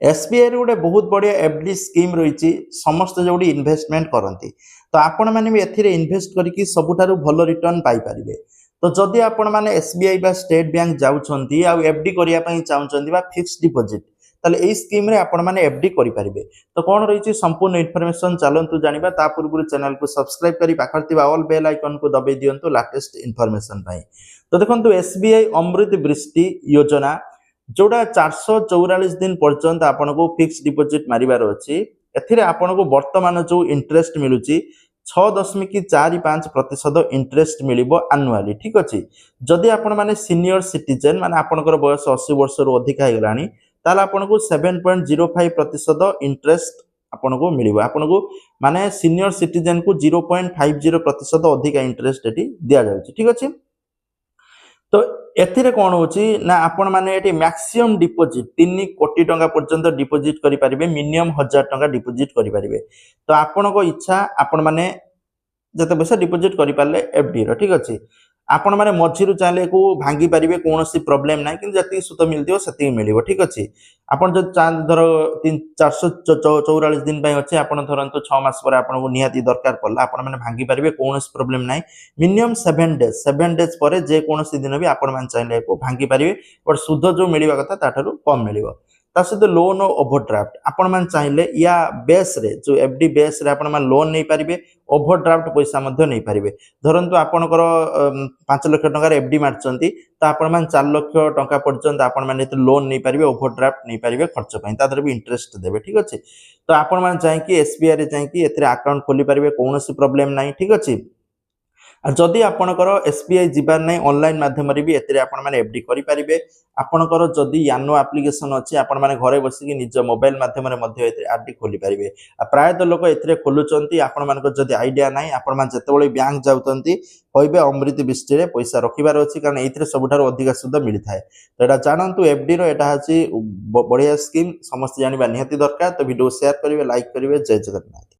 SBI रे गोटे बहुत बढ़िया एफडी स्कीम रही समस्त जो इन्वेस्टमेंट करती तो आपण मैंने भी एथिरे इन्वेस्ट करके सबुठारु भल रिटर्न पाई परिबे। तो जदि आपण मैंने एसबीआई बा स्टेट बैंक जाउछंती आ एफडी करिया पई चाहुछंती बा फिक्स डिपॉजिट ताले एई स्कीम रे आपण मैंने एफडी करि परिबे। तो कोन रही संपूर्ण इन्फॉर्मेशन चलंतु जानिबा ता पूर्व चैनल को सब्सक्राइब करी पाखर थिबा ऑल बेल आइकन को दबाई दियंतु लेटेस्ट इन्फॉर्मेशन पाई। तो देखंतु एसबीआई अमृत वृष्टि योजना जोड़ा 444 दिन पर्यंत आपन को फिक्स डिपॉजिट मारिबार अछि। एथिरे आपन को वर्तमान जो इंटरेस्ट मिलुची 6.45% इंटरेस्ट मिलिबो एनुअली। ठीक अछि। जदि आपण माने सीनियर सिटीजन माने आपनकर बयस 80 वर्ष रो अधिक हे गलानी ताला आपन को 7.05% इंटरेस्ट आपन को मिलिबो। आपन को माने सीनियर सिटीजन को 0.50% अधिक इंटरेस्ट एटी दिया जाउची। ठीक अछि। तो एथिरे कौन होची ना आपण माने एटी मैक्सिमम डिपॉजिट 3 कोटी टंका पर्यंत डिपॉजिट करि परिबे। मिनिमम 1000 टंका डिपॉजिट करि परिबे। तो आपण को इच्छा आपण माने जते पैसा डिपॉजिट करि पाले एफडी रो। ठीक अछि। आपण माने मझिरु चाले को भांगी परिबे कोनोसी प्रॉब्लम नै कि जति सुत मिलदियो सति मिलिबो। ठीक अछि। आपण जब चांद धरो 444 दिन पय अछि आपण धरंतु 6 मास पर आपण को निहाती दरकार पड़ला आपण माने भांगी परिबे कोनोसी प्रॉब्लम नै। मिनिमम 7 डेज पर जे कोनोसी दिन भी आपण मान चाहिले को भांगी परिबे बट सुध जो मिलिबा कथा ताठारु कम मिलिबो। ता सहित लोन ओवरड्राफ्ट आपण मान चाहिले या बेस रे जो एफडी बेस रे आपण मान लोन नै परिबे ओवरड्राफ्ट पैसा मध्ये नै परिबे। धरंतु आपणकर 5 लाख टंका रे एफडी मारचंती तो आपण मान 4 लाख टंका पर्यंत आपण मान एते लोन नै परिबे ओवरड्राफ्ट नै परिबे खर्च पई ता दर भी इंटरेस्ट देबे। ठीक अछि। तो आपण मान चाहि कि एसबीआई रे चाहि कि एते अकाउंट खोली परिबे कोनोसी प्रॉब्लम नै। ठीक अछि। जदि आपणकर एसबीआई जीवार नै ऑनलाइन माध्यम रे भी एते आपण माने एफडी करि परिबे। आपणकर जदि यानो एप्लीकेशन अछि आपण माने घरे बसी कि निज मोबाइल माध्यम रे मध्ये एते आरडी खोली परिबे। प्राय तो लोक एते खोलुचंती आपण मानको जदि आईडिया नै आपण मान जतेबेले बैंक जाउतंती कहबे अमृत बिष्टि रे पैसा रखिबार अछि कारण एथिरे सबुठार अधिक सुध मिलि थाए। तो एटा जानंतु एफडी रो एटा अछि बढ़िया स्कीम समस्त जानिबा निहाती दरकार। तो वीडियो शेयर करिवे लाइक करिवे। जय जगन्नाथ।